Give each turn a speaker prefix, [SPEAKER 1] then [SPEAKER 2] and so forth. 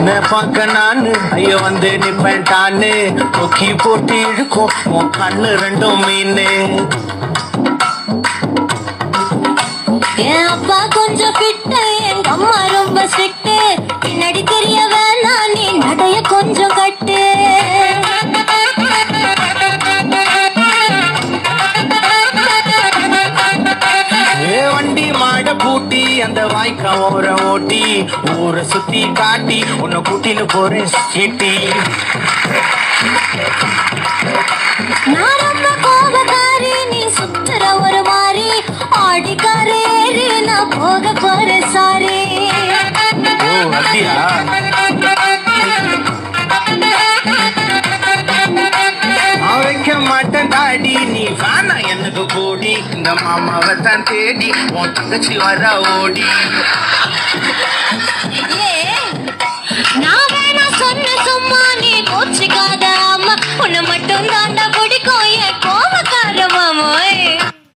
[SPEAKER 1] உன்னை பார்க்க நானு ஐயோ வந்து நிப்பேன்டான்னு கொக்கி போட்டு இழுக்கும் உன் கண்ணு ரெண்டும் மீனு.
[SPEAKER 2] என் அப்பா கொஞ்சம் ஃபிட்டு, எங்க அம்மா ரொம்ப ஸ்ட்ரிக்ட். பின்னாடி தெரிய வேணாம், நீ நடைய கொஞ்சம் கட்டு.
[SPEAKER 1] வண்டி மாட பூட்டி அந்த வாய்க்கா ஓர ஓட்டி ஊரை சுத்தி காட்டி உன்னை கூட்டின்னு போறேன் சீட்டி.
[SPEAKER 2] நான் ரொம்ப கோபக்காரி, நீ சுத்துற ஒரு மாதிரி. ஆடிக்காரேறி நான் போக போற சாரி.
[SPEAKER 1] ஓ அப்படியா? வைக்க மாட்டேன் தாடி நீ வேணா எனக்கு கூடி இந்த மாமாவை தான் தேடி உன் தங்கச்சி வர ஓடி.
[SPEAKER 2] நான் வேணா சொன்ன சும்மா நீ கோச்சிக்காத அம்மா, உன்னை மட்டும் தாண்டா